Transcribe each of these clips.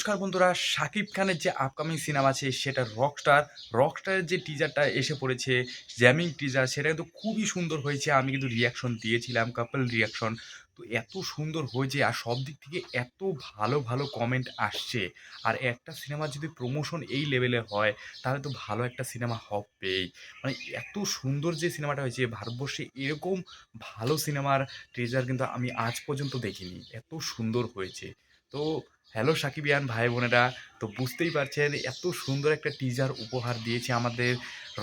নমস্কার বন্ধুরা, শাকিব খানের যে আপকামিং সিনেমা আছে সেটা রকস্টার। রকস্টারের যে টিজারটা এসে পড়েছে, জ্যামিং টিজার, সেটা কিন্তু খুবই সুন্দর হয়েছে। আমি কিন্তু রিয়াকশন দিয়েছিলাম, কাপল রিয়াকশন। তো এত সুন্দর হয়েছে আর সব দিক থেকে এত ভালো ভালো কমেন্ট আসছে। আর একটা সিনেমার যদি প্রমোশন এই লেভেলের হয় তাহলে তো ভালো একটা সিনেমা হবেই। মানে এত সুন্দর যে সিনেমাটা হয়েছে, ভারতবর্ষে এরকম ভালো সিনেমার ট্রেজার কিন্তু আমি আজ পর্যন্ত দেখিনি। এত সুন্দর হয়েছে। তো হ্যালো সাকিবিয়ান ভাই বোনেরা, তো বুঝতেই পারছেন এত সুন্দর একটা টিজার উপহার দিয়েছে আমাদের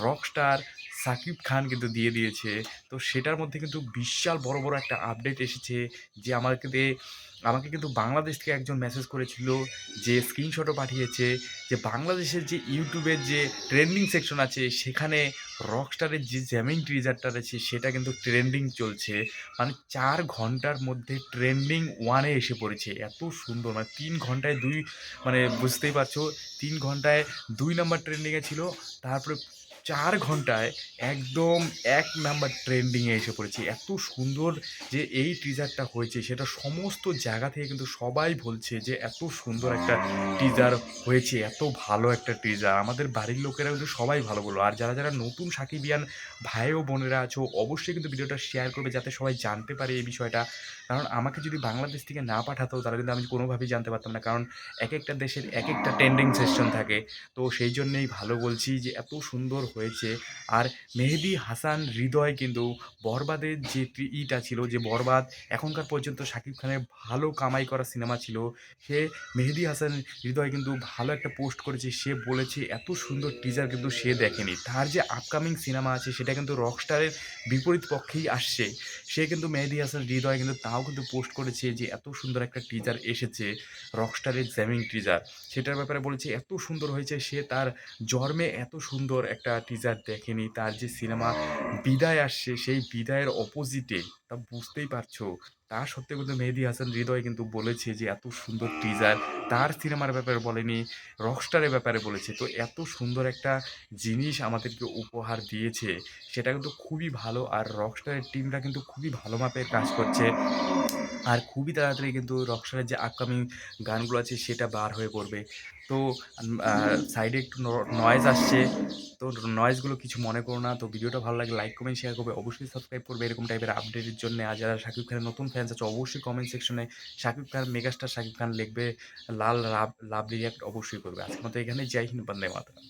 রকস্টার। সাকিব খান কিন্তু দিয়ে দিয়েছে। তো সেটার মধ্যে কিন্তু বিশাল বড় বড় একটা আপডেট এসেছে যে আমাকে কিন্তু বাংলাদেশ থেকে একজন মেসেজ করেছিল, যে স্ক্রিনশটও পাঠিয়েছে, যে বাংলাদেশের যে ইউটিউবের যে ট্রেন্ডিং সেকশন আছে সেখানে রকস্টারের যে জ্যামিং টিজারটা আছে সেটা কিন্তু ট্রেন্ডিং চলছে। মানে ৪ ঘন্টার মধ্যে ট্রেন্ডিং 1 এ এসে পড়েছে। এত সুন্দর, মানে ৩ ঘন্টায় ২, মানে বুঝতেই পারছো, ৩ ঘন্টায় ২ নাম্বার ট্রেন্ডিং এ ছিল। তারপরে ৪ ঘন্টায় একদম ১ নাম্বার ট্রেন্ডিং এ এসে পড়েছে। এত সুন্দর যে এই টিজারটা হয়েছে সেটা সমস্ত জায়গা থেকে কিন্তু সবাই বলছে যে এত সুন্দর একটা টিজার হয়েছে, এত ভালো একটা টিজার। আমাদের বাড়ির লোকেরা কিন্তু সবাই ভালো বলল। আর যারা নতুন সাকিবিয়ান ভাই ও বোনেরা আছো, অবশ্যই কিন্তু ভিডিওটা শেয়ার করবে যাতে সবাই জানতে পারে এই বিষয়টা। কারণ আমাকে যদি বাংলাদেশ থেকে না পাঠাতো তাহলে কিন্তু আমি কোনোভাবেই জানতে পারতাম না। কারণ একেকটা দেশের একেকটা ট্রেন্ডিং সেকশন থাকে। তো সেই জন্যেই ভালো বলছি যে এত সুন্দর হয়েছে। আর মেহেদী হাসান হৃদয় কিন্তু বরবাদের যে ইটা ছিল, যে বরবাদ এখনকার পর্যন্ত শাকিব খানের ভালো কামাই করা সিনেমা ছিল, সে মেহেদী হাসান হৃদয় কিন্তু ভালো একটা পোস্ট করেছে। সে বলেছে এত সুন্দর টিজার কিন্তু সে দেখেনি। তার যে আপকামিং সিনেমা আছে সেটা কিন্তু রকস্টারের বিপরীত পক্ষেই আসছে। সে কিন্তু মেহেদী হাসান হৃদয় কিন্তু তাও কিন্তু পোস্ট করেছে যে এত সুন্দর একটা টিজার এসেছে, রকস্টারের জ্যামিং টিজার। সেটার ব্যাপারে বলেছে এত সুন্দর হয়েছে, সে তার জন্মে এত সুন্দর একটা টিজার দেখেনি। তার যে সিনেমা বিদায় আসছে সেই বিদায়ের অপোজিটে, তা বুঝতেই পারছো। তা সত্ত্বেও কিন্তু মেহেদী হাসান হৃদয় কিন্তু বলেছে যে এত সুন্দর টিজার, তার সিনেমার ব্যাপারে বলেনি, রকস্টারের ব্যাপারে বলেছে। তো এত সুন্দর একটা জিনিস আমাদেরকে উপহার দিয়েছে, সেটা কিন্তু খুবই ভালো। আর রকস্টারের টিমটা কিন্তু খুবই ভালো মাপের কাজ করছে। আর খুবই তাড়াতাড়ি কিন্তু রকস্টারের যে আপকামিং গানগুলো আছে সেটা বার হয়ে পড়বে। তো সাইডে একটু নয়েজ আসছে, তো নয়েজগুলো কিছু মনে করো না। তো ভিডিওটা ভালো লাগলে লাইক, কমেন্ট, শেয়ার করবে, অবশ্যই সাবস্ক্রাইব করবে এরকম টাইপের আপডেটের জন্য। আর যারা শাকিব খানের নতুন ফ্যান্স আছে অবশ্যই কমেন্ট সেকশনে শাকিব খান, মেগাস্টার শাকিব খান লিখবে, লাল লাভ লাভ রিয়াক্ট অবশ্যই করবে। আজকের মতো এখানে, জয় হিন্দ, বন্দে মাতরম।